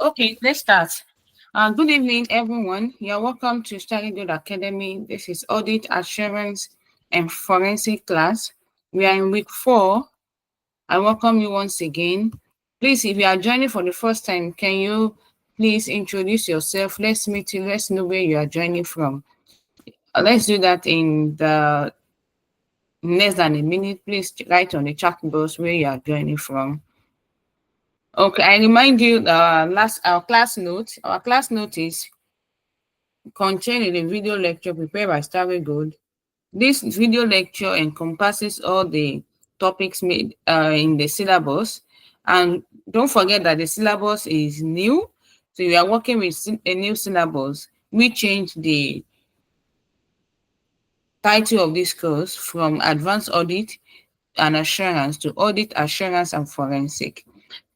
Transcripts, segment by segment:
Okay, let's start. Good evening, everyone. You're welcome to Study Good Academy. This is Audit, Assurance, and Forensic class. We are in week 4. I welcome you once again. Please, if you are joining for the first time, can you please introduce yourself? Let's meet you. Let's know where you are joining from. Let's do that in the less than a minute. Please write on the chat box where you are joining from. Okay, I remind you our class note. Our class note is contained in a video lecture prepared by Starry Gold. This video lecture encompasses all the topics made in the syllabus. And don't forget that the syllabus is new. So you are working with a new syllabus. We changed the title of this course from Advanced Audit and Assurance to Audit, Assurance, and Forensic.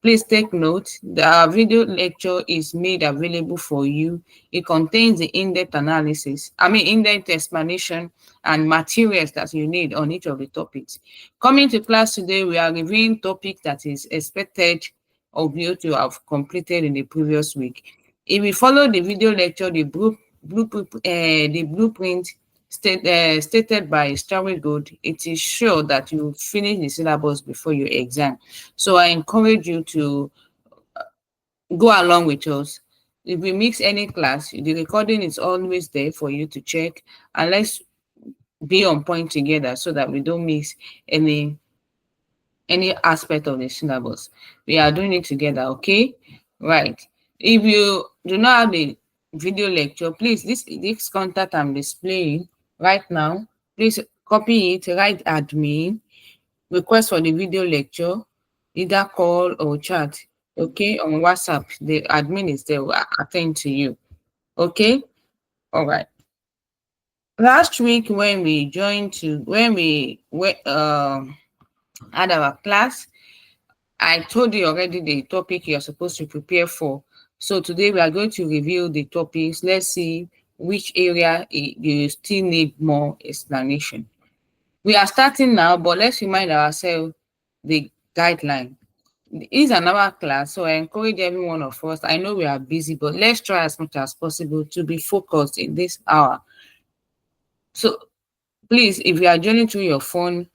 Please take note that our video lecture is made available for you. It contains the in-depth in-depth explanation and materials that you need on each of the topics. Coming to class today, we are reviewing topics that is expected of you to have completed in the previous week. If you follow the video lecture, the blueprint stated by Story Good, it is sure that you finish the syllabus before your exam. So I encourage you to go along with us. If we miss any class, the recording is always there for you to check, and let's be on point together so that we don't miss any aspect of the syllabus. We are doing it together, okay? Right. If you do not have the video lecture, please, this contact I'm displaying right now, please copy it, write admin, request for the video lecture, either call or chat, okay, on WhatsApp. The admin is there, will attend to you, okay? All right. Last week when we had our class, I told you already the topic you're supposed to prepare for. So today we are going to review the topics. Let's see which area you still need more explanation. We are starting now, but let's remind ourselves the guideline. It is an hour class, so I encourage every one of us. I know we are busy, but let's try as much as possible to be focused in this hour. So please, if you are joining through your phone,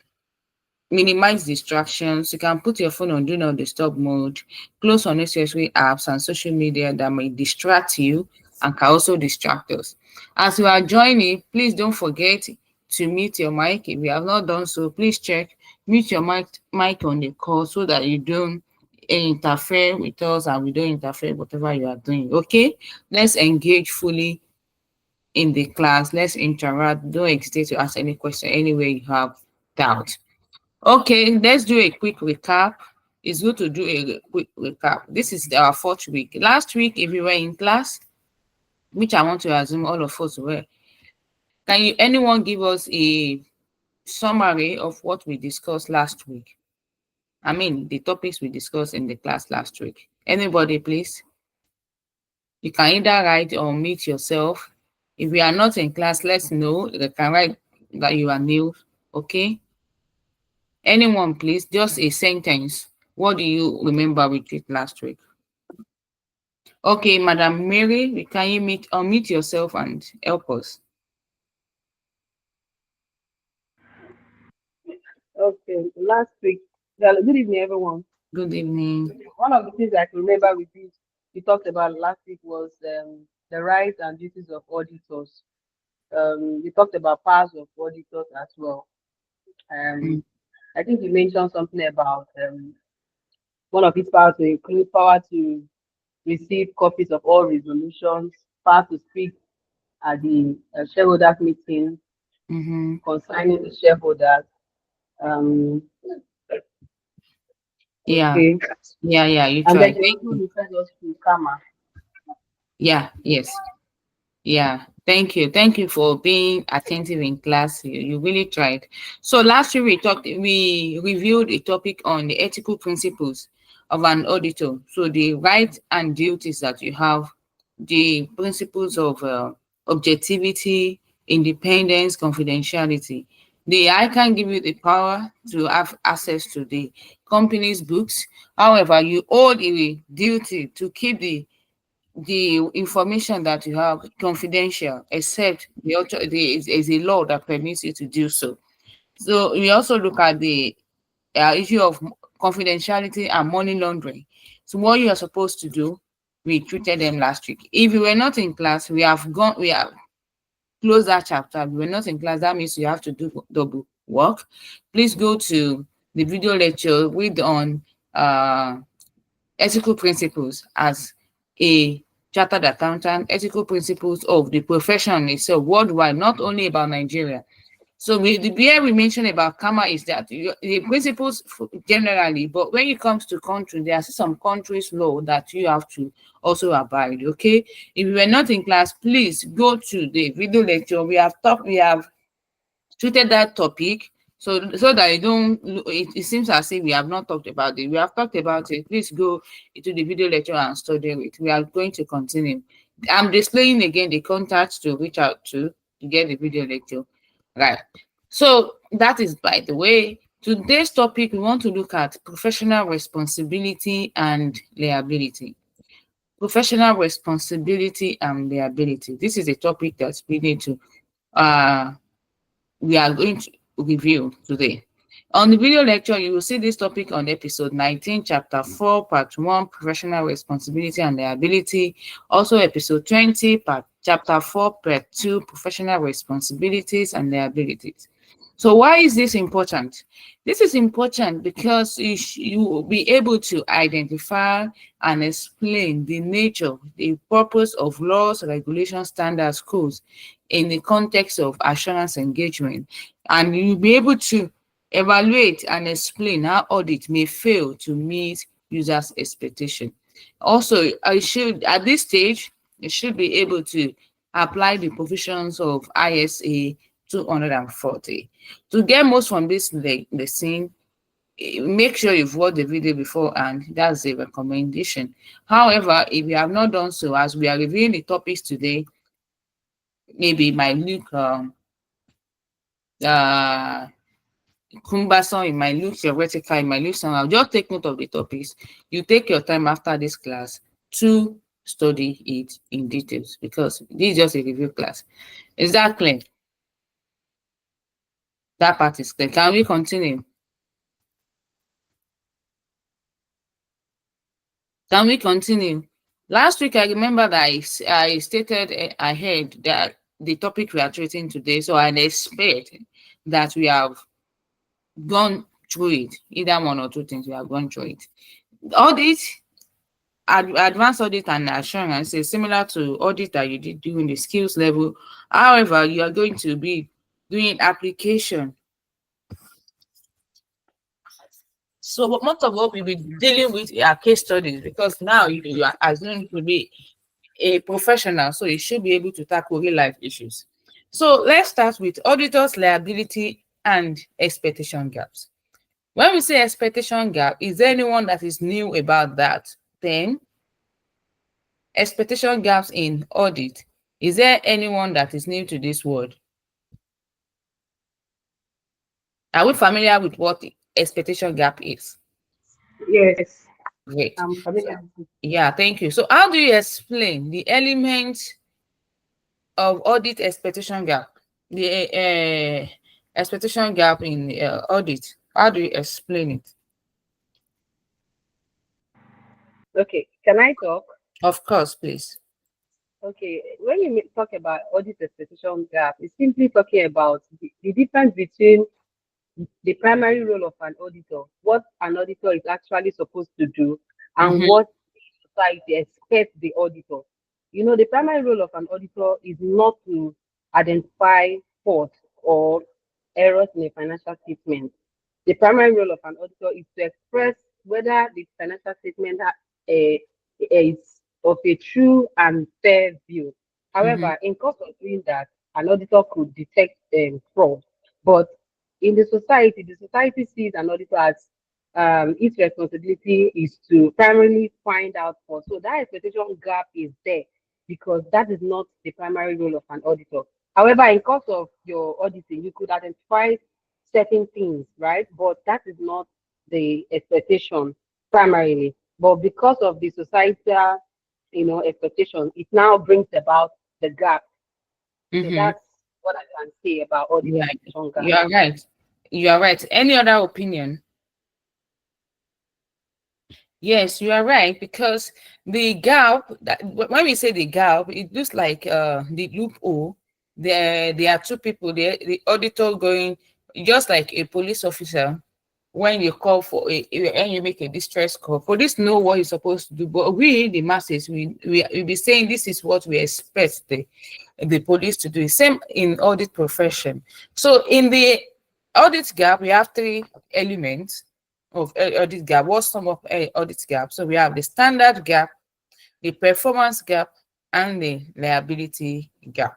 minimize distractions. You can put your phone on do not disturb mode, close unnecessary apps and social media that may distract you and can also distract us. As you are joining, please don't forget to mute your mic. If you have not done so, please check mute your mic on the call so that you don't interfere with us and we don't interfere whatever you are doing. Okay, let's engage fully in the class. Let's interact. Don't hesitate to ask any question anywhere you have doubt. Okay, let's do a quick recap. It's good to do a quick recap. This is our 4th week. Last week, if you were in class, which I want to assume all of us were, can anyone give us a summary of what we discussed last week? I mean, the topics we discussed in the class last week. Anybody, please? You can either write or mute yourself. If you are not in class, let's know. You can write that you are new, okay? Anyone, please, just a sentence. What do you remember we did last week? Okay, Madam Mary, can you unmute yourself and help us? Okay, last week. Well, good evening, everyone. Good evening. One of the things I can remember we talked about last week was the rights and duties of auditors. We talked about powers of auditors as well. I think you mentioned something about one of its powers to include power to receive copies of all resolutions, power to speak at the shareholders meeting concerning the shareholders. Yeah. Okay. Yeah, you And tried. then they also referred us to karma. Yeah, yes. Yeah, thank you. Thank you for being attentive in class. You really tried. So last week we reviewed a topic on the ethical principles of an auditor. So the rights and duties that you have, the principles of objectivity, independence, confidentiality. I can give you the power to have access to the company's books. However, you owe the duty to keep the the information that you have confidential, except is a law that permits you to do so. So we also look at the issue of confidentiality and money laundering. So what you are supposed to do, we treated them last week. If you were not in class, we have closed that chapter. If you were not in class, that means you have to do double work. Please go to the video lecture, read on uh ethical principles as a chartered accountant, ethical principles of the profession itself worldwide, not only about Nigeria. So the beer we mentioned about karma is that the principles generally, but when it comes to country, there are some countries' law that you have to also abide. Okay, if you were not in class, please go to the video lecture. We have treated that topic so that you don't it seems as if we have not talked about it. We have talked about it. Please go into the video lecture and study it. We are going to continue. I'm displaying again the contacts to reach out to get the video lecture. Right. So that is by the way. Today's topic, we want to look at professional responsibility and liability. Professional responsibility and liability. This is a topic that we need to uh we are going to review today. On the video lecture, you will see this topic on episode 19, chapter 4, part 1, professional responsibility and liability. Also, episode 20, chapter 4, part 2, professional responsibilities and liabilities. So why is this important? This is important because you will be able to identify and explain the nature, the purpose of laws, regulations, standards, codes in the context of assurance engagement. And you'll be able to evaluate and explain how audit may fail to meet users' expectation. Also, I should at this stage, you should be able to apply the provisions of ISA 240. To get most from this lesson, make sure you've watched the video before, and that's a recommendation. However, if you have not done so, as we are reviewing the topics today, maybe it might look uh cumbersome, it might look theoretical, it might look somehow. Just take note of the topics. You take your time after this class to study it in details, because this is just a review class. Is that clear? That part is clear. Can we continue? Can we continue? Last week, I remember that I stated ahead that the topic we are treating today, so I expect that we have gone through it, either one or two things we have gone through it. Audit, advanced audit and assurance is similar to audit that you did during the skills level. However, you are going to be doing application. So most of what we'll be dealing with are case studies, because now you are assumed to be a professional, so you should be able to tackle real life issues. So let's start with auditors' liability and expectation gaps. When we say expectation gap, is there anyone that is new about that? Then, expectation gaps in audit. Is there anyone that is new to this word? Are we familiar with what expectation gap is? Yes, Great. I'm familiar with it. Yeah, thank you. So how do you explain the elements of audit expectation gap? The expectation gap in audit. How do you explain it? Okay, can I talk? Of course, please. Okay, when you talk about audit expectation gap, it's simply talking about the difference between the primary role of an auditor, what an auditor is actually supposed to do, and Mm-hmm. what society expects the auditor. You know, the primary role of an auditor is not to identify faults or errors in a financial statement. The primary role of an auditor is to express whether the financial statement is of a true and fair view. Mm-hmm. However, in course of doing that, an auditor could detect fraud. But in the society sees an auditor as its responsibility is to primarily find out fraud. So that expectation gap is there because that is not the primary role of an auditor. However, in course of your auditing, you could identify certain things, right? But that is not the expectation primarily. But because of the societal expectation, it now brings about the gap. So Mm-hmm. that's what I can say about audit Yeah, expectation gap. you are right. You are right. Any other opinion? Yes, you are right, because the gap, that when we say the gap, it looks like the loophole. There are two people there, the auditor going, just like a police officer. When you call for when you make a distress call, police know what you're supposed to do, but we, the masses, we be saying this is what we expect the police to do. Same in audit profession. So in the audit gap, we have three elements of audit gap. What's some of audit gap? So we have the standard gap, the performance gap, and the liability gap.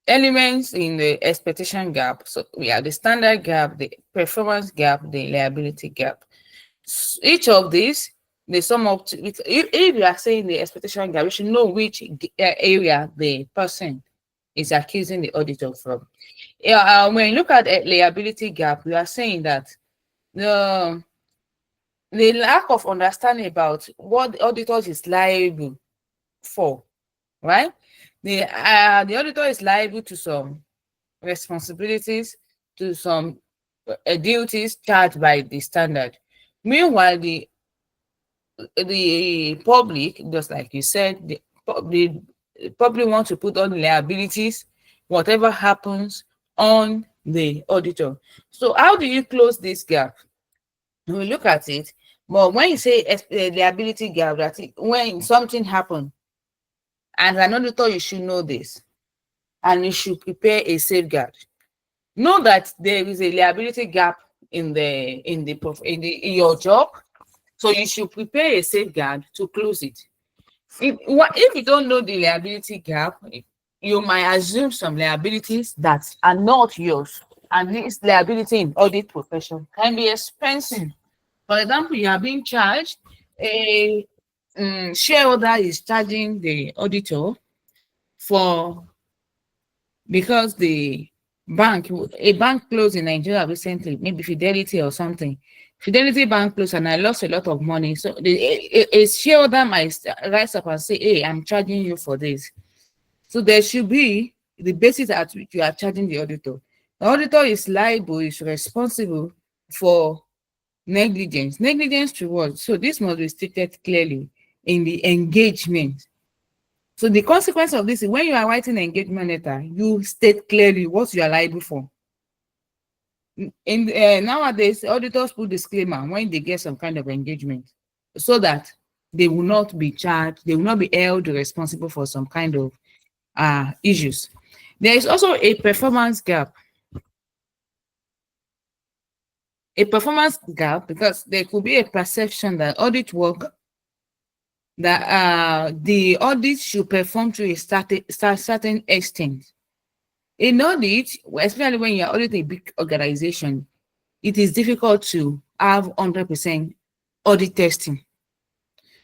Elements in the expectation gap. So we have the standard gap, the performance gap, the liability gap. Each of these, they sum up to, if you are saying the expectation gap, you should know which area the person is accusing the auditor from. Yeah, when you look at liability gap, we are saying that the lack of understanding about what the auditor is liable for, right? The auditor is liable to some responsibilities, to some duties charged by the standard. Meanwhile, the public, just like you said, the public want to put on liabilities, whatever happens on the auditor. So how do you close this gap? We look at it, but when you say liability gap, that when something happens, as an auditor, you should know this, and you should prepare a safeguard. Know that there is a liability gap in your job, so you should prepare a safeguard to close it. If you don't know the liability gap, you might assume some liabilities that are not yours, and this liability in audit profession can be expensive. For example, you are being charged, a shareholder is charging the auditor for, because the a bank closed in Nigeria recently, maybe Fidelity or something. Fidelity Bank closed and I lost a lot of money. So a shareholder might rise up and say, hey, I'm charging you for this. So there should be the basis at which you are charging the auditor. The auditor is liable, is responsible for negligence. Negligence to what? So this must be stated clearly in the engagement. So the consequence of this is when you are writing an engagement letter, you state clearly what you are liable for. In nowadays, auditors put disclaimer when they get some kind of engagement, so that they will not be charged, they will not be held responsible for some kind of issues. There is also a performance gap. A performance gap because there could be a perception that audit work, that the audit should perform to a certain extent. In audit, especially when you're auditing a big organization, it is difficult to have 100% audit testing.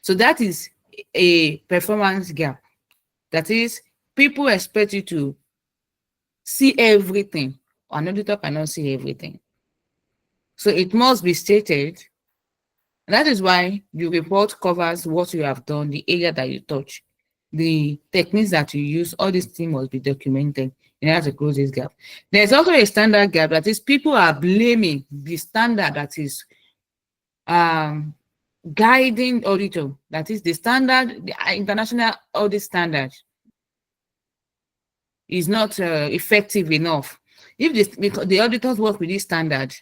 So that is a performance gap. That is, people expect you to see everything. An auditor cannot see everything. So it must be stated. That is why the report covers what you have done, the area that you touch, the techniques that you use. All these things must be documented in order to close this gap. There's also a standard gap, that is, people are blaming the standard that is guiding auditor, that is the standard, the international audit standard is not effective enough. If because the auditors work with this standard,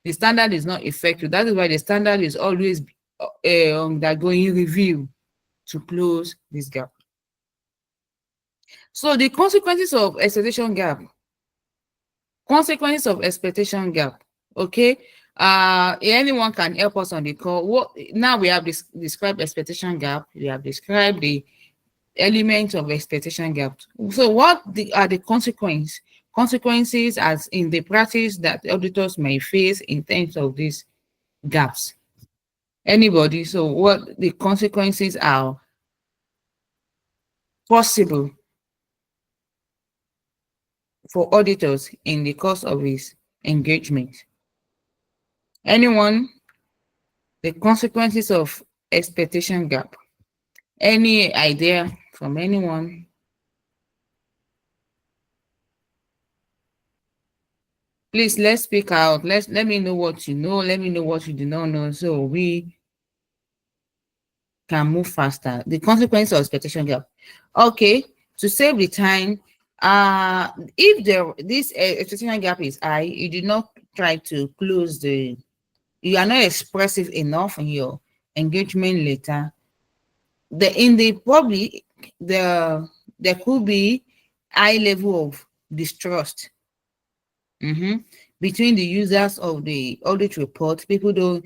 the standard is not effective. That is why the standard is always undergoing review to close this gap. So the consequences of expectation gap. Consequences of expectation gap. Okay. Anyone can help us on the call. What now we have described expectation gap. We have described the elements of expectation gap. So what are the consequences as in the practice that auditors may face in terms of these gaps? Anybody? So what the consequences are possible for auditors in the course of his engagement? Anyone? The consequences of expectation gap. Any idea from anyone? Please, let's speak out. Let me know what you know. Let me know what you do not know, so we can move faster. The consequence of expectation gap. Okay, to save the time, if this expectation gap is high, you do not try to close the. You are not expressive enough in your engagement letter. In the public, there could be high level of distrust between the users of the audit report. People don't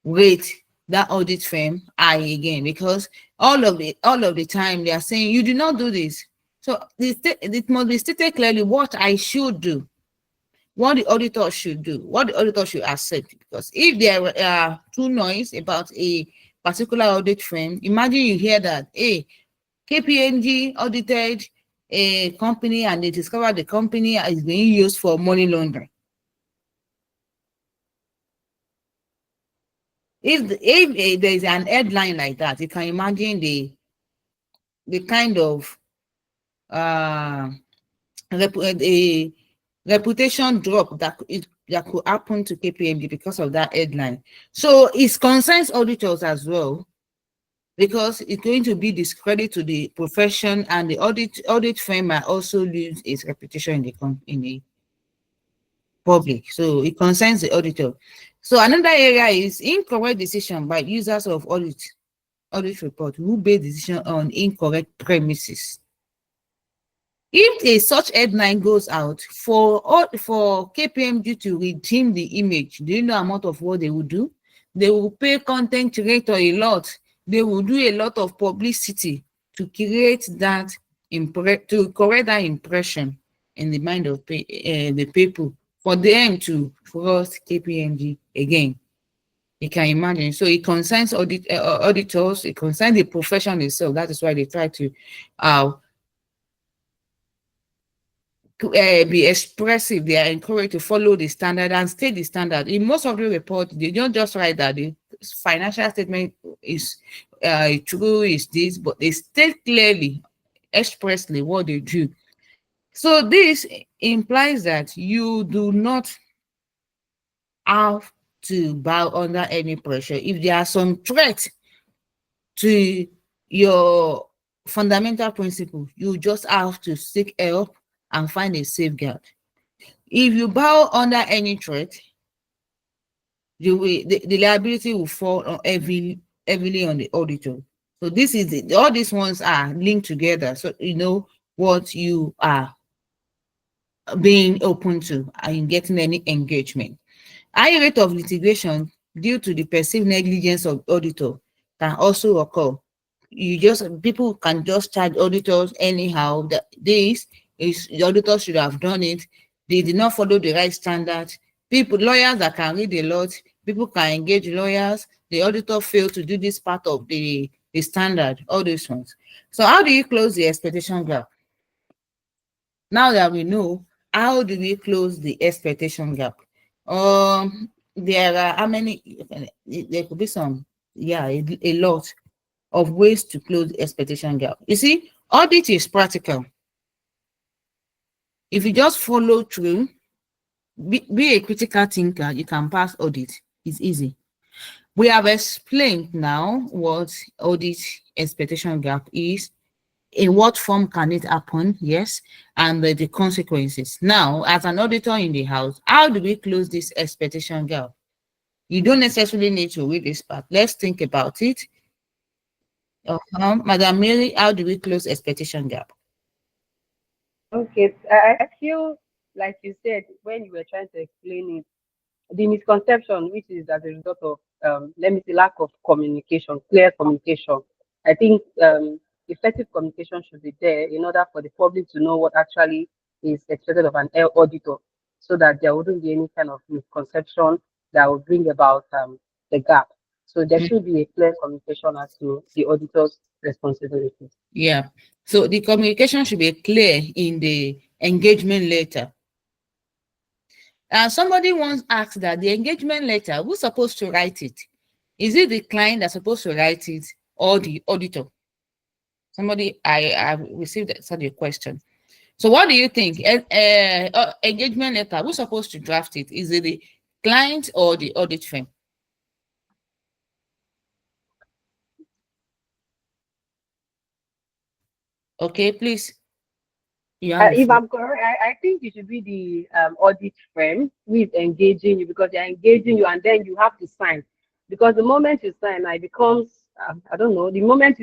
rate that audit firm high again, because all of the time they are saying you do not do this. So it must be stated clearly what I should do, what the auditor should do, what the auditor should accept. Because if there are too noise about a particular audit firm, imagine you hear that, hey, KPMG audited a company and they discovered the company is being used for money laundering. If there is an headline like that, you can imagine the kind of uh, a reputation drop that could happen to KPMG because of that headline. So it concerns auditors as well, because it's going to be discredit to the profession, and the audit firm might also lose its reputation in the public. So it concerns the auditor. So another area is incorrect decision by users of audit report who base decision on incorrect premises. If a such headline goes out for KPMG to redeem the image, do you know the amount of what they will do? They will pay content creator a lot. They will do a lot of publicity to create that to correct that impression in the mind of the people, for them to trust KPMG again. You can imagine. So it concerns auditors, it concerns the profession itself. That is why they try to be expressive. They are encouraged to follow the standard and state the standard. In most of the reports, they don't just write that the financial statement is true, is this, but they state clearly, expressly what they do. So this implies that you do not have to bow under any pressure. If there are some threats to your fundamental principle, you just have to seek help and find a safeguard. If you bow under any threat, the liability will fall on heavily on the auditor. So this is all these ones are linked together. So you know what you are being open to and getting any engagement. High rate of litigation due to the perceived negligence of auditor can also occur. People can just charge auditors anyhow. That this is the auditor should have done it. They did not follow the right standard. Lawyers that can read a lot, people can engage lawyers. The auditor failed to do this part of the standard, all those ones. So how do you close the expectation gap? Now that we know, how do we close the expectation gap? There are how many? There could be some, yeah, a lot of ways to close the expectation gap. You see, audit is practical. If you just follow through, be a critical thinker, you can pass audit. It's easy. We have explained now what audit expectation gap is, in what form can it happen, yes, and the consequences. Now, as an auditor in the house, how do we close this expectation gap? You don't necessarily need to read this part. Let's think about it. Madam Mary, how do we close expectation gap? Okay, I feel like you said when you were trying to explain it, the misconception, which is as a result of, let me say, lack of communication, clear communication. I think effective communication should be there in order for the public to know what actually is expected of an auditor, so that there wouldn't be any kind of misconception that would bring about the gap. So there should be a clear communication as to the auditor's responsibilities. Yeah. So the communication should be clear in the engagement letter. Somebody once asked that the engagement letter, who's supposed to write it? Is it the client that's supposed to write it or the auditor? Somebody, I received such a question. So what do you think? Engagement letter, who's supposed to draft it? Is it the client or the audit firm? Okay, please. You have the If floor. I'm correct, I think it should be the audit firm who is engaging you, because they're engaging you and then you have to sign. Because the moment you sign, it becomes, I don't know, the moment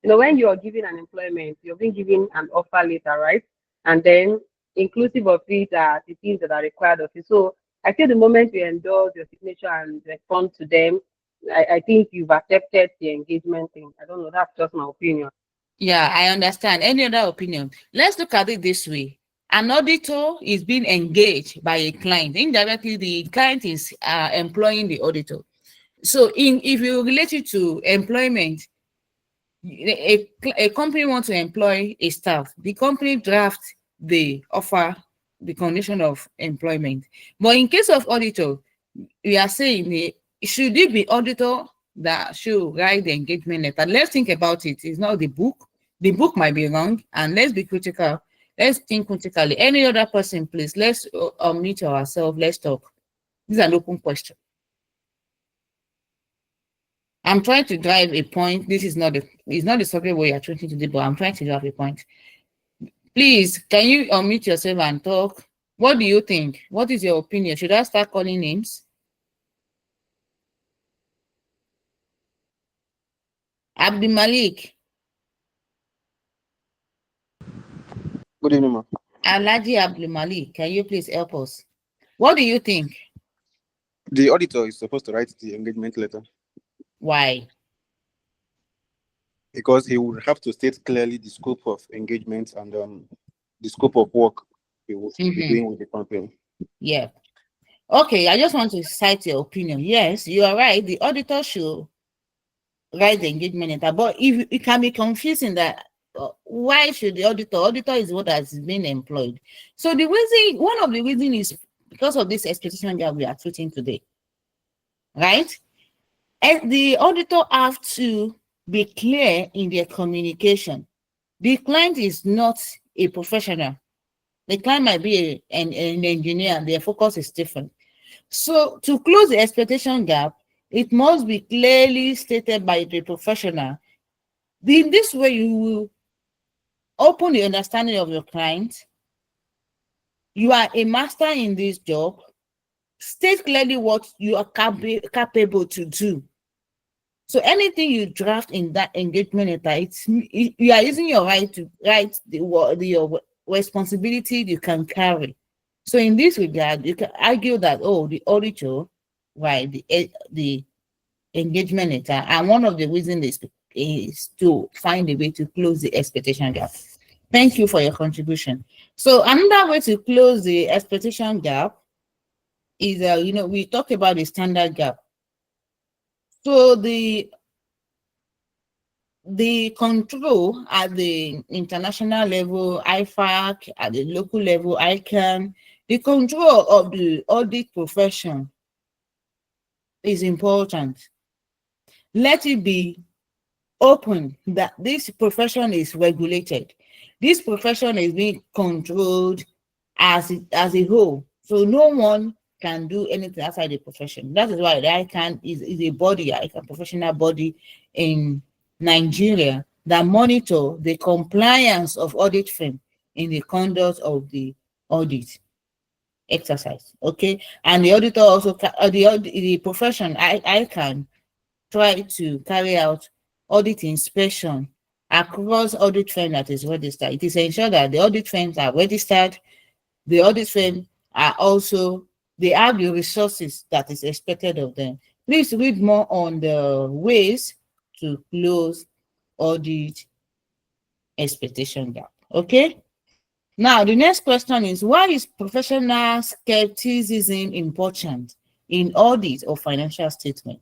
when you're given an employment, you're being given an offer letter, right? And then inclusive of it are the things that are required of you. So I feel the moment you endorse your signature and respond to them, I think you've accepted the engagement thing. I don't know, that's just my opinion. Yeah, I understand. Any other opinion? Let's look at it this way. An auditor is being engaged by a client. Indirectly, the client is employing the auditor. So, if you relate it to employment, a company wants to employ a staff. The company drafts the offer, the condition of employment. But in case of auditor, we are saying should it be auditor that should write the engagement letter? Let's think about it. It's not the book. The book might be wrong, and let's be critical. Let's think critically. Any other person, please. Let's unmute ourselves. Let's talk. This is an open question. I'm trying to drive a point. This is not it's not the subject where you're trying to do, but I'm trying to drive a point. Please, can you unmute yourself and talk? What do you think? What is your opinion? Should I start calling names? Abdi Malik, Good evening, ma'am. Alaji Abdi Malik, can you please help us? What do you think? The auditor is supposed to write the engagement letter Why? because he would have to state clearly the scope of engagement and the scope of work he would be doing with the company. Yeah. Okay, I just want to cite your opinion. Yes, you are right. The auditor should write the engagement letter, but if it can be confusing that why should the auditor is what has been employed. So the reason, one of the reason is because of this expectation that we are treating today, right? And the auditor have to be clear in their communication. The client is not a professional. The client might be an engineer, and their focus is different. So to close the expectation gap, it must be clearly stated by the professional. In this way, you will open the understanding of your client. You are a master in this job. State clearly what you are capable to do. So anything you draft in that engagement letter, you are using your right to write your responsibility you can carry. So in this regard, you can argue that the auditor, right, the engagement letter, and one of the reasons is to find a way to close the expectation gap. Thank you for your contribution. So another way to close the expectation gap is we talked about the standard gap. So the control at the international level, IFAC, at the local level, Ican, the control of the audit profession is important. Let it be open that this profession is regulated. This profession is being controlled as a whole. So no one can do anything outside the profession. That is why the ICANN is a body, a professional body in Nigeria that monitor the compliance of audit firm in the conduct of the audit exercise. Okay, and the auditor also the profession I can try to carry out audit inspection across audit firm that is registered. It is ensure that the audit firms are registered. The audit firm are also, they have the resources that is expected of them. Please read more on the ways to close audit expectation gap. Okay. Now, the next question is, why is professional skepticism important in audit or financial statement?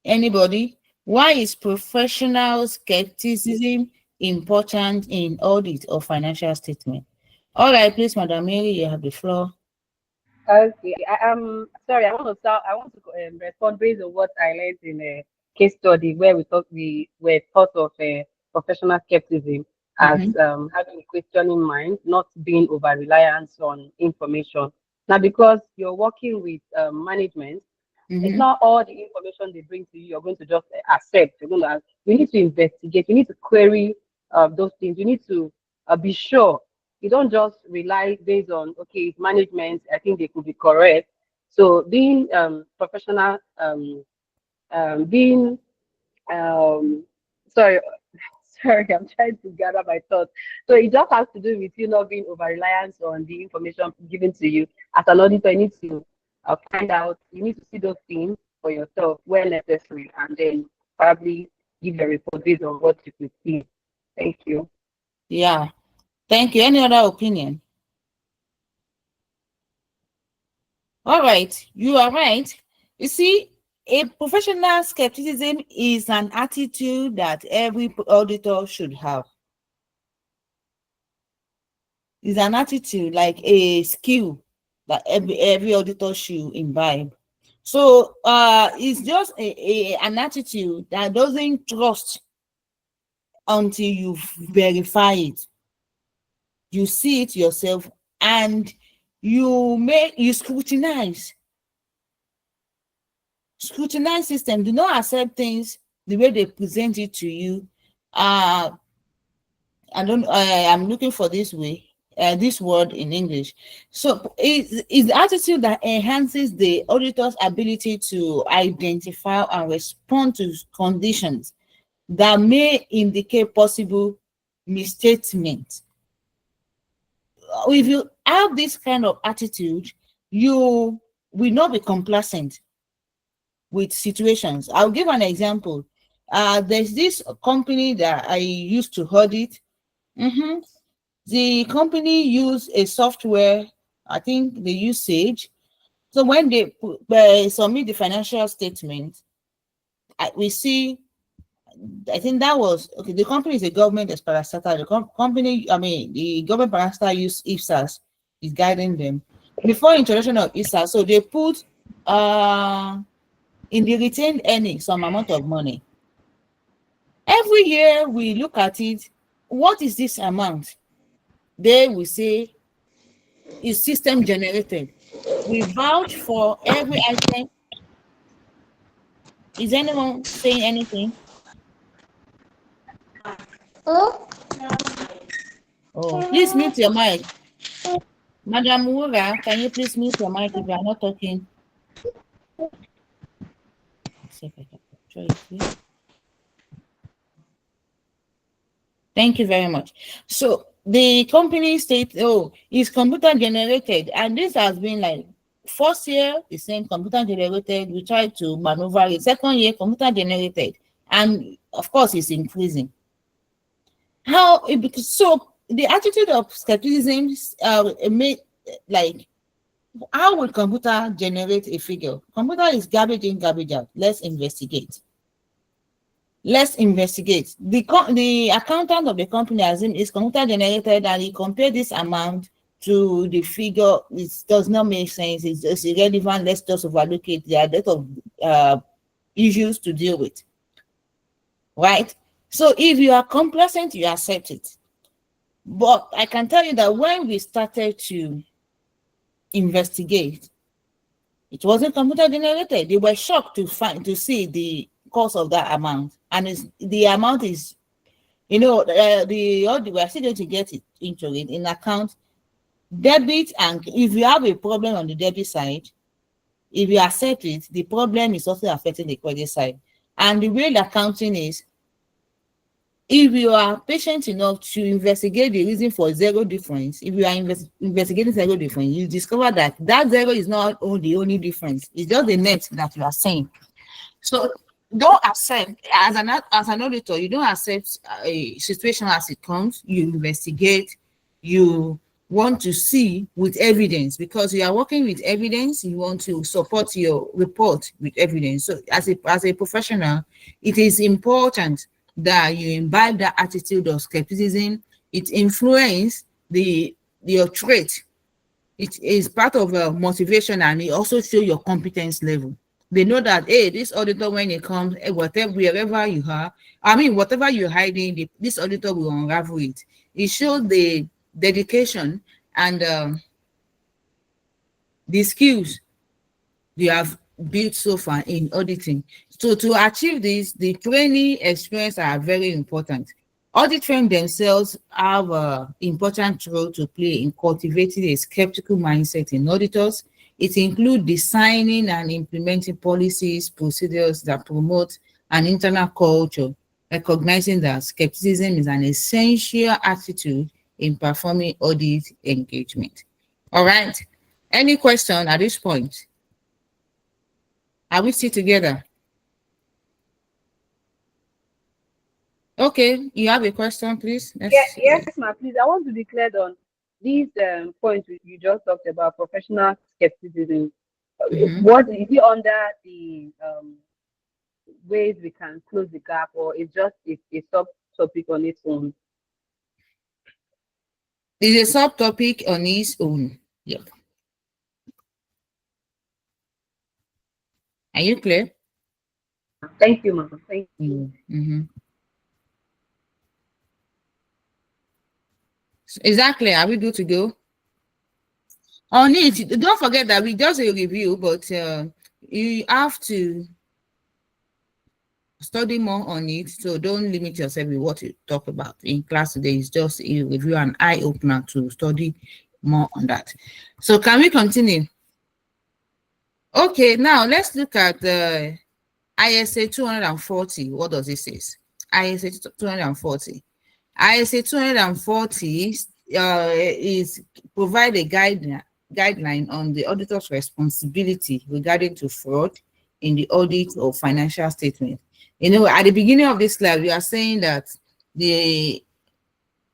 Anybody? Why is professional skepticism important in audit or financial statement? All right, please, Madam Mary, you have the floor. Okay, I am sorry. I want to respond based on what I learned in a case study where we were taught of professional skepticism as Mm-hmm. having a questioning mind, not being over reliance on information. Now, because you're working with management, it's Mm-hmm. not all the information they bring to you you're going to just accept. You need to investigate. You need to query those things. You need to be sure. You don't just rely based on okay, it's management. I think they could be correct. So being professional, being um, sorry, sorry, I'm trying to gather my thoughts. So it just has to do with you not being over reliance on the information given to you. As an auditor, you need to find out, you need to see those things for yourself where necessary, and then probably give a report based on what you could see. Thank you. Yeah. Thank you. Any other opinion? All right. You are right. You see, a professional skepticism is an attitude that every auditor should have. It's an attitude like a skill that every auditor should imbibe. So it's just an attitude that doesn't trust until you verify it. You see it yourself and you scrutinize system. Do not accept things the way they present it to you. I'm looking for this word in English. So it's the attitude that enhances the auditor's ability to identify and respond to conditions that may indicate possible misstatement. If you have this kind of attitude, you will not be complacent with situations. I'll give an example. There's this company that I used to audit. Mhm. The company use a software, I think they use Sage. So when they submit the financial statement, we see, I think that was, okay, the company is a government as parastatal. The company, I mean, the government parastatal use IFSAS is guiding them. Before introduction of IFSAS, so they put in the retained earnings some amount of money. Every year we look at it, what is this amount? They will say is system generated. We vouch for every item. Is anyone saying anything? Oh, please mute your mic. Madam Wura, can you please mute your mic if you are not talking? Let's see if I can control it here. Thank you very much. So the company states, oh, it's computer generated, and this has been like first year, the same computer generated. We try to maneuver it. Second year, computer generated, and of course, it's increasing. So the attitude of skepticism like, how will computer generate a figure? Computer is garbage in, garbage out. Let's investigate. The accountant of the company assumes is computer generated, and he compared this amount to the figure. It does not make sense. It's just irrelevant. Let's just overlook it. There are a lot of issues to deal with, right? So if you are complacent, you accept it. But I can tell you that when we started to investigate, it wasn't computer generated. They were shocked to see the cost of that amount, and the amount is, we are still going to get it into it in account debit, and if you have a problem on the debit side, if you accept it, the problem is also affecting the credit side. And the way the accounting is, if you are patient enough to investigate the reason for zero difference, if you are investigating zero difference, you discover that zero is not the only difference. It's just the net that you are saying. So don't accept, as an auditor, you don't accept a situation as it comes. You investigate, you want to see with evidence, because you are working with evidence. You want to support your report with evidence. So as a professional, it is important that you imbibe that attitude of skepticism. It influences your trait. it is part of a motivation, and it also show your competence level. They know that, hey, this auditor, when it comes, whatever, wherever you are, I mean, whatever you're hiding, this auditor will unravel it. It shows the dedication and the skills you have built so far in auditing. So to achieve this, the training experience are very important. Audit firms themselves have an important role to play in cultivating a skeptical mindset in auditors. It includes designing and implementing policies, procedures that promote an internal culture, recognizing that skepticism is an essential attitude in performing audit engagement. All right. Any question at this point? Are we still together? Okay, you have a question, please? Yes, ma'am. Please, I want to be cleared on these points you just talked about professional skepticism. Mhm. What is it under the ways we can close the gap, or it's just a subtopic on its own? It's a subtopic on its own. Yep. Are you clear? Thank you, ma'am. Thank you. Mm-hmm. Exactly. Are we good to go? On it, don't forget that we just a review, but you have to study more on it. So don't limit yourself with what you talk about in class today. It's just a review, an eye opener to study more on that. So can we continue? Okay, now let's look at the ISA 240. What does it say? ISA 240. ISA 240 is provide a guideline on the auditor's responsibility regarding to fraud in the audit of financial statement. You know, at the beginning of this slide, we are saying that the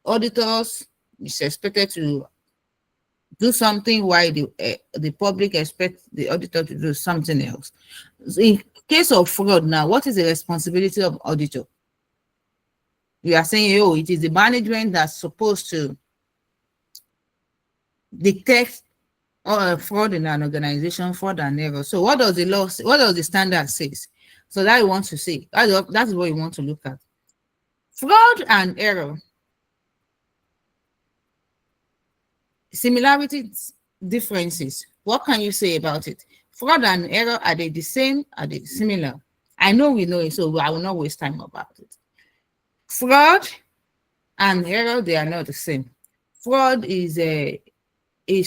auditors is expected to do something while the public expects the auditor to do something else. So in case of fraud now, what is the responsibility of auditor? We are saying, oh, it is the management that's supposed to detect fraud in an organization, fraud and error. So what does the law say? What does the standard says? So that you want to say, that's what you want to look at. Fraud and error. Similarities, differences. What can you say about it? Fraud and error, are they the same? Are they similar? I know we know it, so I will not waste time about it. Fraud and error, they are not the same. Fraud is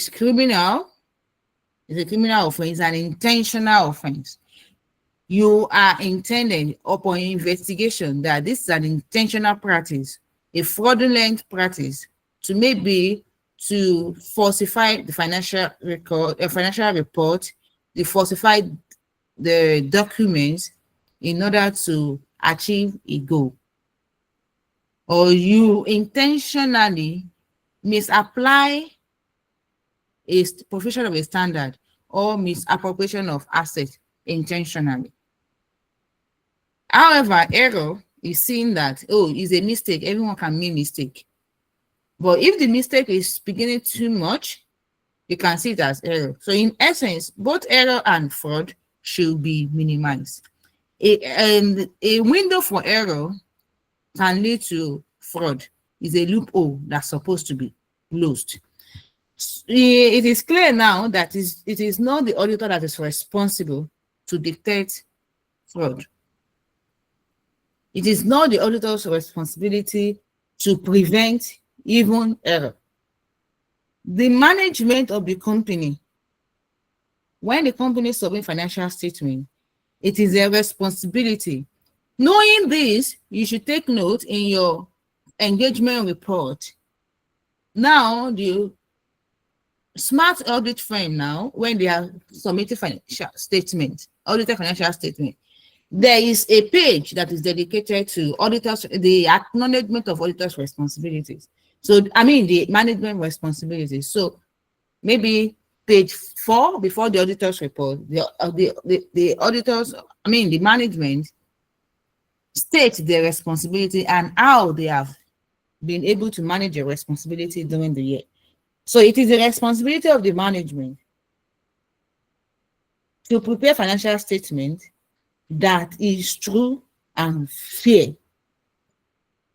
criminal. It's a criminal offense, an intentional offense. You are intending upon investigation that this is an intentional practice, a fraudulent practice, to maybe to falsify the financial record, a financial report, to falsify the documents in order to achieve a goal. Or you intentionally misapply a provision of a standard or misappropriation of assets intentionally. However, error is seen that, oh, it's a mistake. Everyone can make mistake. But if the mistake is beginning too much, you can see it as error. So in essence, both error and fraud should be minimized. A window for error can lead to fraud. Is a loophole that's supposed to be closed. It is clear now that it is not the auditor that is responsible to detect fraud. It is not the auditor's responsibility to prevent even error. The management of the company, when the company submits financial statement, it is their responsibility. Knowing this, you should take note in your engagement report. Now, the smart audit firm now, when they are submitting financial statement, audited financial statement, there is a page that is dedicated to auditors, the acknowledgement of auditors' responsibilities. So, I mean, the management responsibilities. So, maybe page 4 before the auditors report, the auditors, I mean, the management state their responsibility and how they have been able to manage their responsibility during the year. So it is the responsibility of the management to prepare financial statement that is true and fair.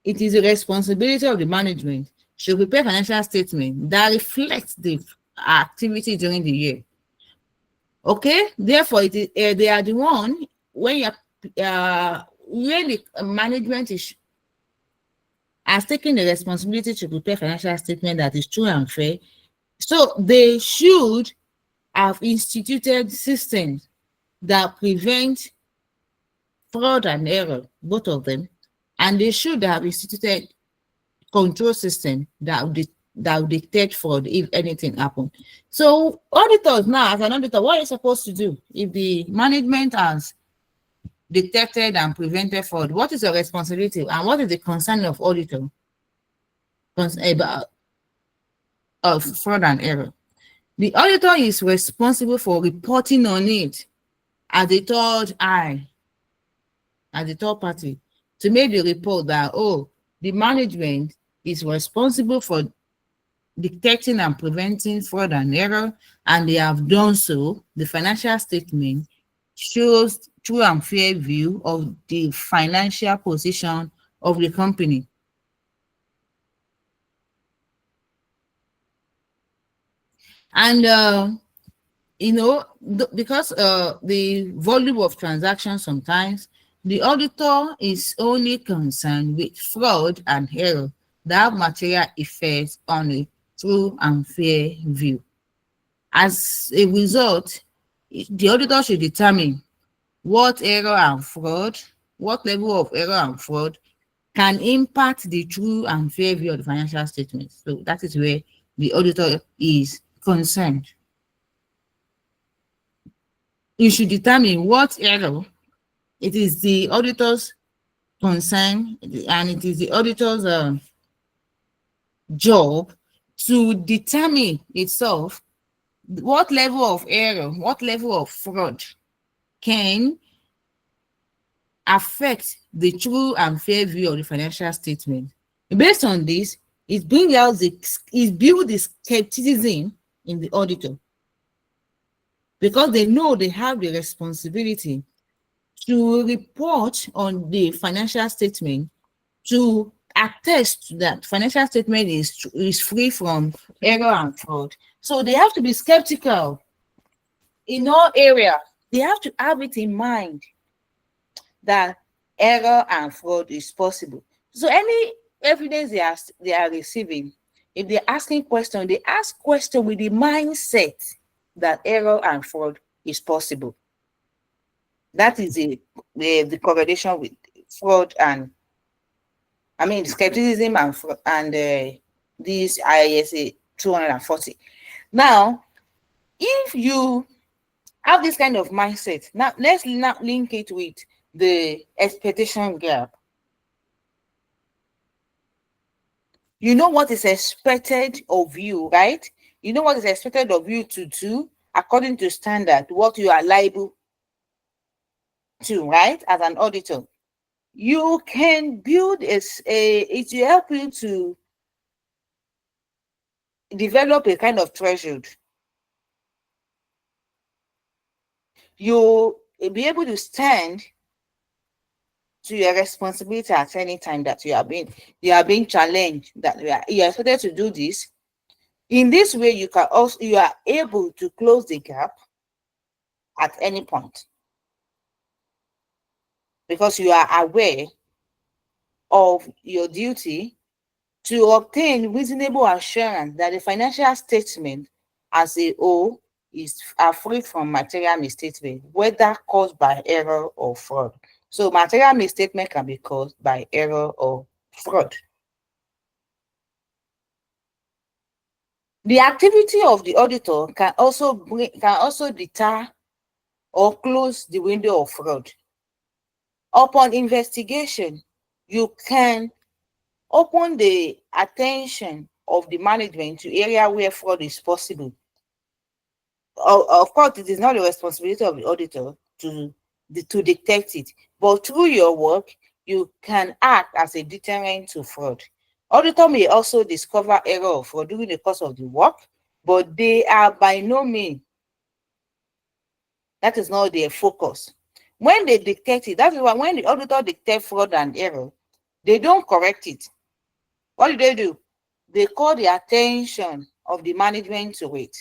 It is the responsibility of the management to prepare financial statement that reflects the activity during the year. Okay, therefore, it is, they are the one when really management has taken the responsibility to prepare financial statement that is true and fair. So they should have instituted systems that prevent fraud and error, both of them, and they should have instituted control system that will detect fraud if anything happens. So auditors now, as an auditor, what are you supposed to do if the management has detected and prevented fraud? What is your responsibility and what is the concern of auditor about of fraud and error? The auditor is responsible for reporting on it as the third eye, as the third party, to make the report that, oh, the management is responsible for detecting and preventing fraud and error, and they have done so. The financial statement shows true and fair view of the financial position of the company. And because the volume of transactions, sometimes the auditor is only concerned with fraud and error that have material effects on a true and fair view. As a result, the auditor should determine what error and fraud, what level of error and fraud can impact the true and fair view of the financial statement. So that is where the auditor is concerned. You should determine what error. It is the auditor's concern, and it is the auditor's job to determine itself what level of error, what level of fraud can affect the true and fair view of the financial statement. Based on this, it builds the skepticism in the auditor, because they know they have the responsibility to report on the financial statement, to attest that financial statement is free from error and fraud. So they have to be skeptical in all areas. They have to have it in mind that error and fraud is possible. So any evidence they are receiving, if they're asking questions, they ask questions with the mindset that error and fraud is possible. That is the correlation with fraud and, skepticism and this ISA 240. Now, if you have this kind of mindset, now let's now link it with the expectation gap. You know what is expected of you, right? You know what is expected of you to do according to standard, what you are liable to, right? As an auditor, you can build it will help you to develop a kind of threshold. You'll be able to stand to your responsibility at any time that you are being challenged, that you are expected to do this. In this way, you are able to close the gap at any point, because you are aware of your duty to obtain reasonable assurance that the financial statement as a whole are free from material misstatement, whether caused by error or fraud. So material misstatement can be caused by error or fraud. The activity of the auditor can also deter or close the window of fraud. Upon investigation, you can open the attention of the management to area where fraud is possible. Of course, it is not the responsibility of the auditor to detect it, but through your work, you can act as a deterrent to fraud. Auditor may also discover error or fraud during the course of the work, but they are by no means, that is not their focus. When they detect it, that is why when the auditor detects fraud and error, they don't correct it. What do? They call the attention of the management to it.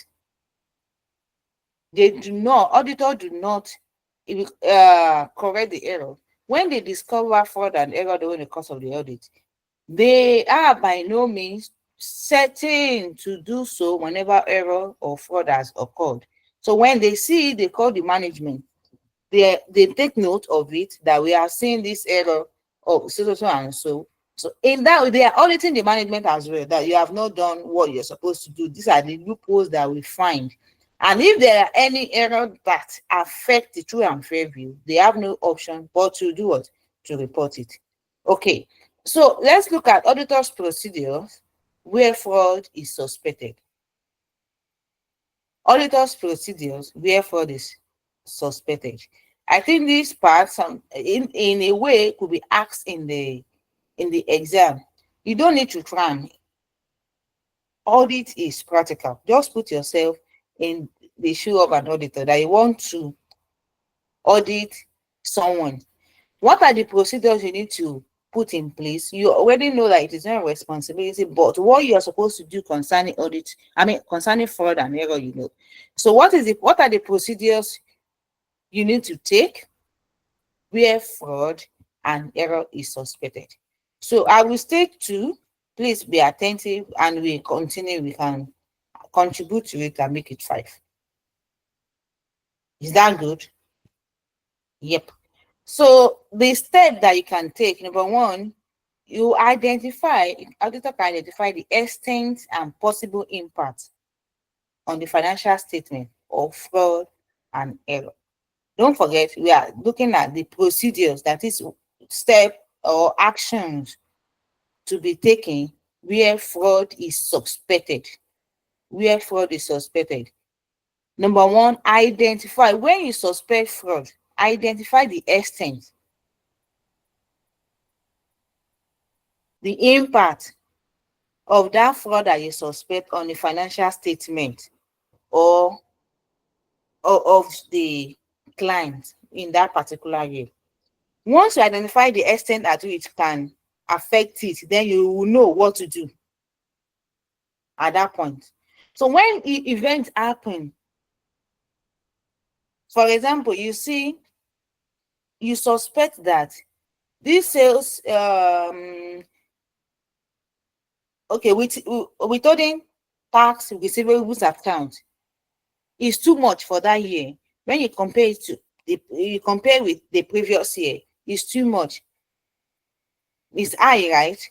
They do not, auditor do not correct the error. When they discover fraud and error during the course of the audit, they are by no means certain to do so whenever error or fraud has occurred. So when they see it, they call the management. They take note of it, that we are seeing this error of so and so. So in that, they are auditing the management as well, that you have not done what you're supposed to do. These are the loopholes that we find. And if there are any errors that affect the true and fair view, they have no option but to do what? To report it. Okay, so let's look at auditors' procedures where fraud is suspected. Auditors' procedures where fraud is suspected. I think this part, in a way, could be asked in the exam. You don't need to try. Audit is practical. Just put yourself in the shoe of an auditor that you want to audit someone. What are the procedures you need to put in place? You already know that it is not a responsibility, but what you are supposed to do concerning audit, concerning fraud and error, you know. So what are the procedures you need to take where fraud and error is suspected? So I will state 2. Please be attentive and we continue. We can contribute to it and make it 5. Is that good? Yep. So the step that you can take, number 1, auditor can identify the extent and possible impact on the financial statement of fraud and error. Don't forget, we are looking at the procedures, that is step or actions to be taken where fraud is suspected. Where fraud is suspected. Number 1, identify. When you suspect fraud, identify the extent, the impact of that fraud that you suspect on the financial statement or of the client in that particular year. Once you identify the extent at which it can affect it, then you will know what to do at that point. So when events happen, for example, you suspect that this sales, withholding tax receivables account is too much for that year. When you compare with the previous year, it's too much. It's high, right?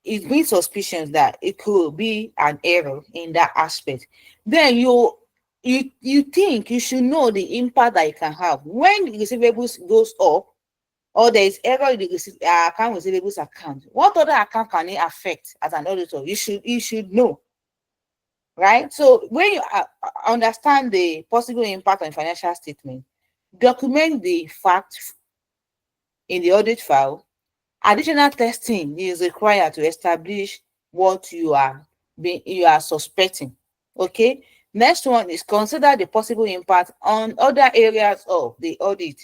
It brings suspicions that it could be an error in that aspect. Then you think you should know the impact that it can have when the receivables goes up, or there is error in the account receivables account. What other account can it affect as an auditor? You should know, right? So when you understand the possible impact on financial statement, document the facts in the audit file. Additional testing is required to establish what you are suspecting. Okay. Next one is consider the possible impact on other areas of the audit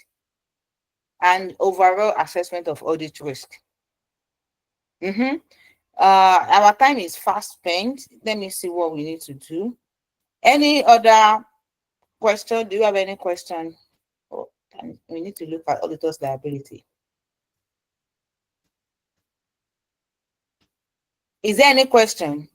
and overall assessment of audit risk. Our time is fast spent. Let me see what we need to do. Any other question? Do you have any question? Oh, we need to look at auditor's liability. Is there any question?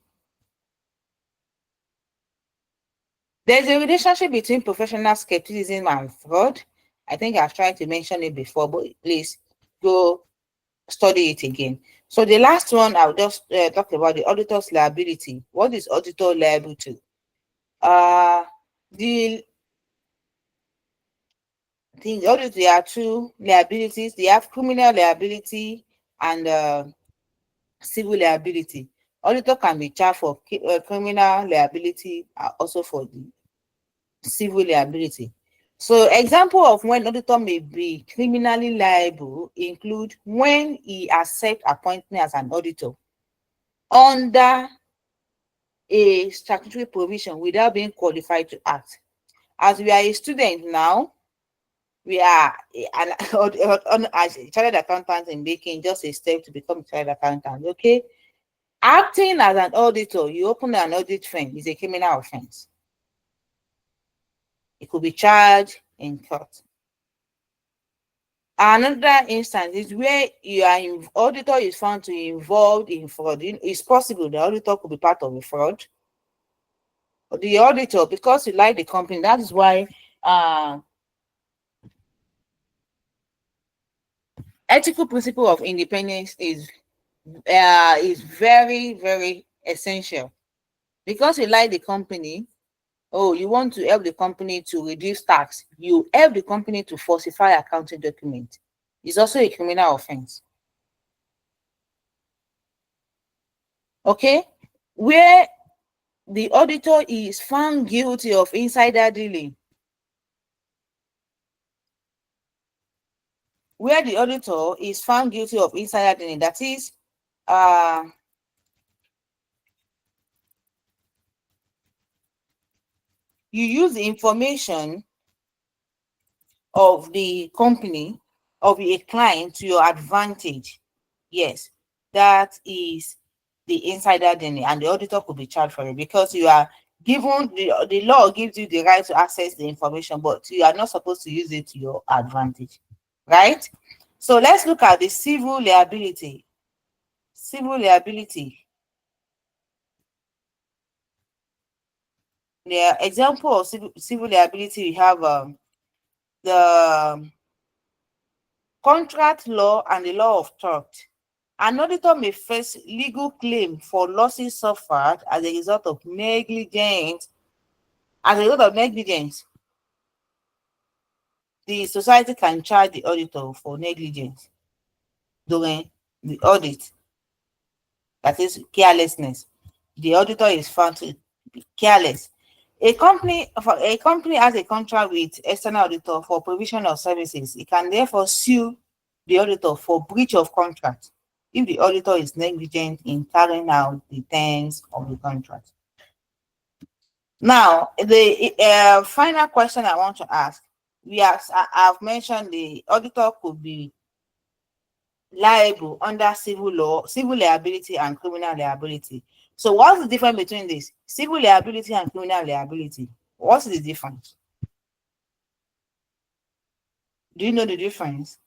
There's a relationship between professional skepticism and fraud. I think I've tried to mention it before, but please go study it again. So the last one, I'll just talk about the auditor's liability. What is auditor liable to? I think there are 2 liabilities. They have criminal liability and civil liability. Auditor can be charged for criminal liability, also for the civil liability. So example of when auditor may be criminally liable include when he accepts appointment as an auditor under a statutory provision without being qualified to act. As we are a student now, we are as a chartered accountant in making just a step to become a chartered accountant. Okay, acting as an auditor, you open an audit firm, is a criminal offense. It could be charged in court. Another instance is where auditor is found to be involved in fraud. It's possible the auditor could be part of a fraud. The auditor, because you like the company, that is why ethical principle of independence is very, very essential. Because you like the company, you want to help the company to reduce tax, you help the company to falsify accounting documents. It's also a criminal offense. Okay, where the auditor is found guilty of insider dealing, where the auditor is found guilty of insider dealing, that is, you use the information of the company, of a client, to your advantage. Yes, that is the insider dealing, and the auditor could be charged for it because you are given the law gives you the right to access the information, but you are not supposed to use it to your advantage, right? So let's look at the civil liability. Civil liability. The example of civil liability, we have the contract law and the law of tort. An auditor may face legal claim for losses suffered as a result of negligence. As a result of negligence, the society can charge the auditor for negligence during the audit. That is carelessness. The auditor is found to be careless. A company has a contract with external auditor for provision of services. It can therefore sue the auditor for breach of contract if the auditor is negligent in carrying out the terms of the contract. Now, the final question I want to ask, I've mentioned the auditor could be liable under civil law, civil liability, and criminal liability. So what's the difference between this? Civil liability and criminal liability. What's the difference? Do you know the difference?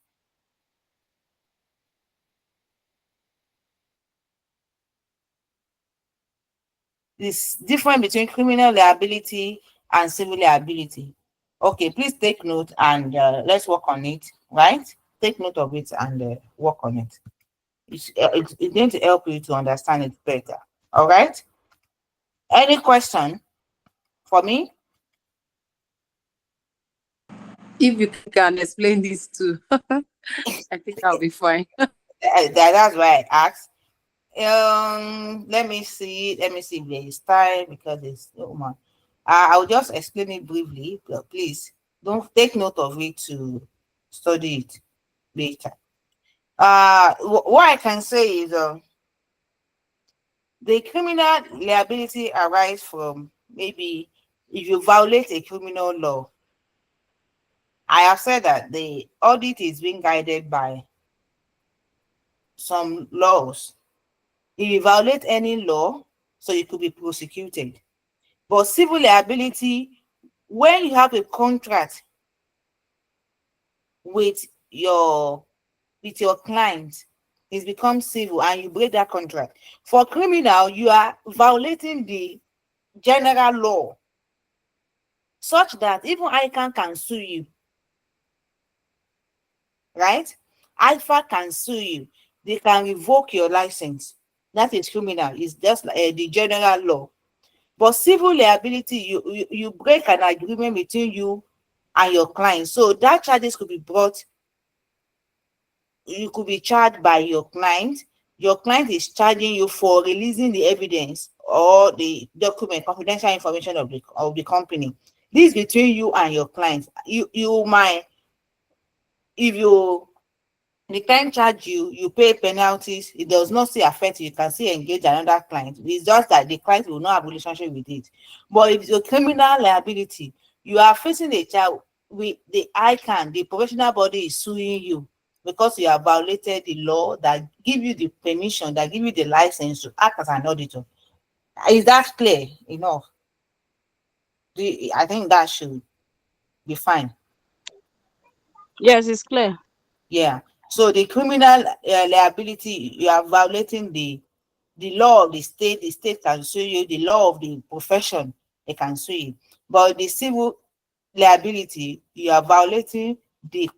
This difference between criminal liability and civil liability. Okay, please take note and let's work on it, right? Take note of it and work on it. It's going to help you to understand it better. All right? Any question for me? If you can explain this too, I think I'll be fine. That's why I asked. Let me see if there is time because it's I'll just explain it briefly, but please don't take note of it to study it later. What I can say is the criminal liability arises from maybe if you violate a criminal law. I have said that the audit is being guided by some laws. If you violate any law, so you could be prosecuted. But civil liability, when you have a contract with your client, it becomes civil and you break that contract. For criminal, you are violating the general law such that even Ican can sue you, right? Alpha can sue you. They can revoke your license. That is criminal. It's just like the general law. But civil liability, you break an agreement between you and your client. So that charges could be brought, you could be charged by your client. Your client is charging you for releasing the evidence or the document, confidential information of the company. This is between you and your client. You might, if you The client charge you, you pay penalties, it does not still affect you. You can still engage another client. It's just that the client will not have a relationship with it. But if it's a criminal liability, you are facing a charge with the Ican, the professional body is suing you because you have violated the law that give you the permission, that give you the license to act as an auditor. Is that clear enough? I think that should be fine. Yes, it's clear. Yeah. So the criminal liability, you are violating the law of the state can sue you, the law of the profession, they can sue you. But the civil liability, you are violating the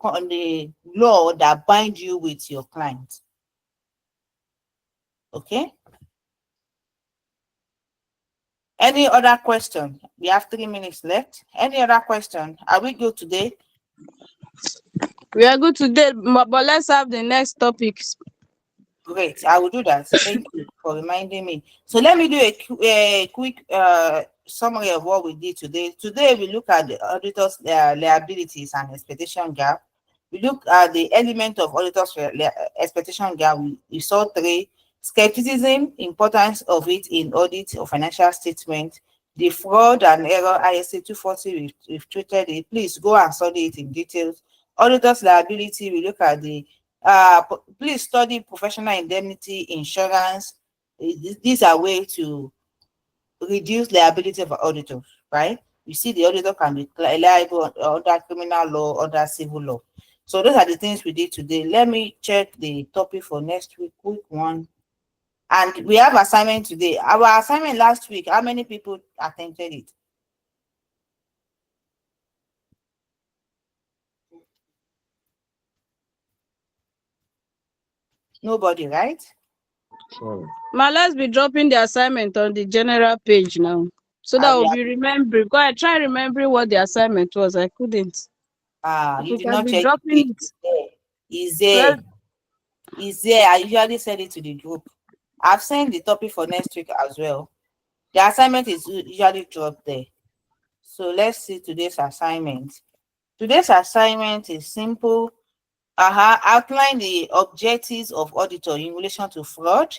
law that binds you with your client. Okay? Any other question? We have 3 minutes left. Any other question? Are we good today? We are good today, but let's have the next topics. Great, I will do that. Thank you for reminding me. So let me do a quick summary of what we did today. Today we look at the auditor's liabilities and expectation gap. We look at the element of auditor's expectation gap. We saw 3: skepticism, importance of it in audit or financial statement, the fraud and error ISA 240. We've treated it. Please go and study it in details. Auditor's liability, we look at the please study professional indemnity insurance. These are ways to reduce liability of auditors, right? You see, the auditor can be liable under criminal law, under civil law. So those are the things we did today. Let me check the topic for next week, quick one. And we have assignment today. Our assignment last week, how many people attempted it? Nobody, right? Sorry. Ma, let's be dropping the assignment on the general page now, so that We we'll have, be remembering. Because I try remembering what the assignment was. I couldn't. you We did can not be check the page. dropping it. Is there? Well, Is there? I usually send it to the group. I've sent the topic for next week as well. The assignment is usually dropped there. So let's see today's assignment. Today's assignment is simple. Outline the objectives of auditor in relation to fraud.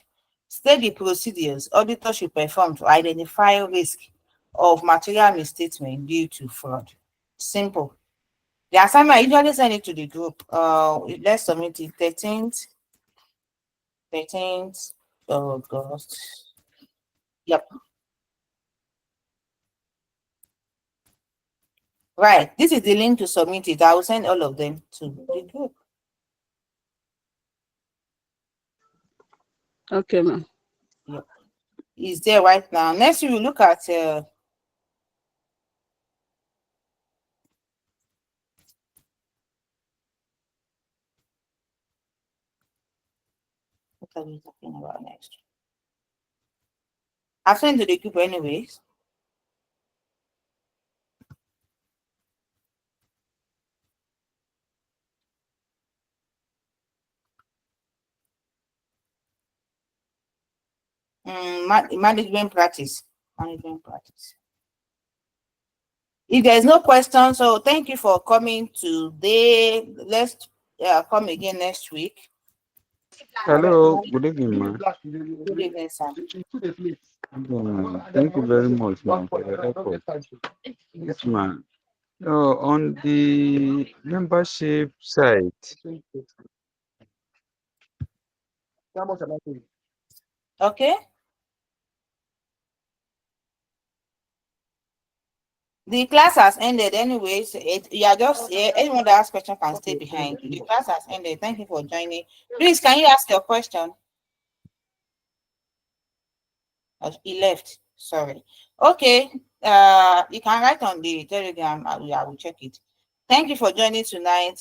State the procedures auditor should perform to identify risk of material misstatement due to fraud. Simple. The assignment, I usually send it to the group. Let's submit it 13th August. Yep. Right. This is the link to submit it. I will send all of them to the group. okay, ma'am. Yep. It's there right now. Next, we will look at what are we talking about next? I've sent to the group anyways. Management practice. Management practice. If there's no question, so thank you for coming today. Let's come again next week. Hello, good evening, ma. Good evening, sir. Thank you very much, ma, for the effort. Yes, ma. On the membership site, Okay. The class has ended anyways. You are just anyone that has question can stay behind. The class has ended. Thank you for joining. Please, can you ask your question? He left. Sorry. Okay. You can write on the Telegram. I will check it. Thank you for joining tonight.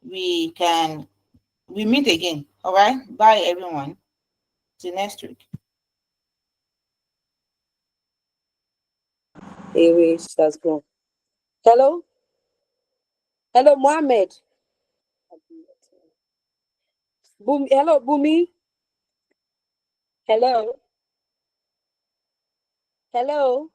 We meet again. All right. Bye, everyone. Till next week. Airways has gone. Hello? Hello, Mohammed. Hello, Bumi. Hello? Hello?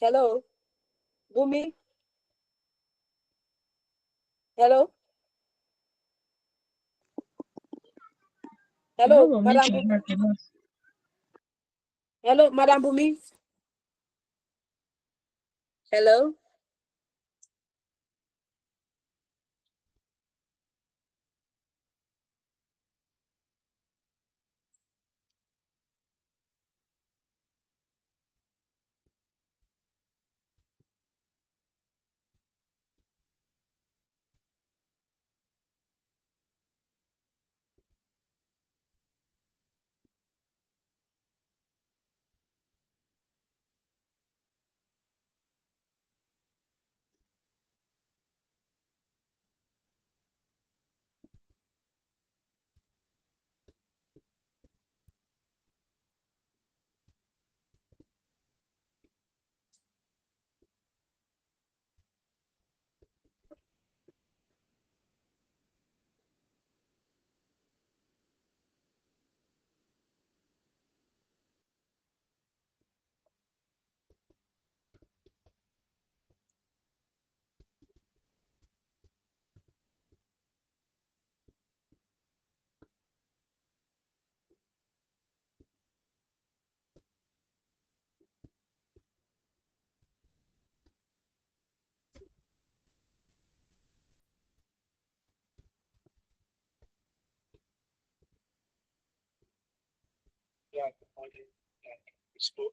Hello? Bumi? Hello? Hello, Madam Bumi? Hello, Madam Bumi? Hello? So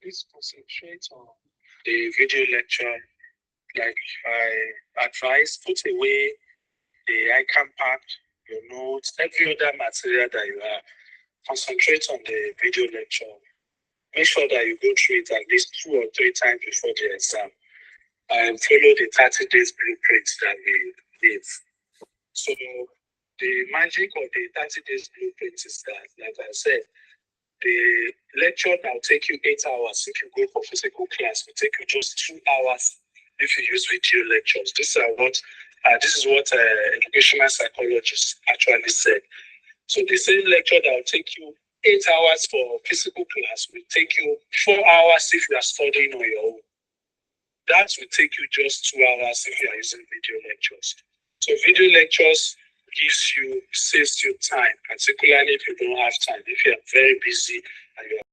please concentrate on the video lecture. Like I advise, put away the Ican part, your notes, every other material that you have. Concentrate on the video lecture. Make sure that you go through it at least 2 or 3 times before the exam. And follow the 30 days blueprint that we give. So the magic of the 30 days blueprint is that, like I said, the lecture that will take you 8 hours if you go for physical class will take you just 2 hours if you use video lectures. This is what educational psychologists actually said. So the same lecture that will take you 8 hours for physical class will take you 4 hours if you are studying on your own. That will take you just 2 hours if you are using video lectures. So video lectures saves you time, particularly if you don't have time. If you are very busy and you are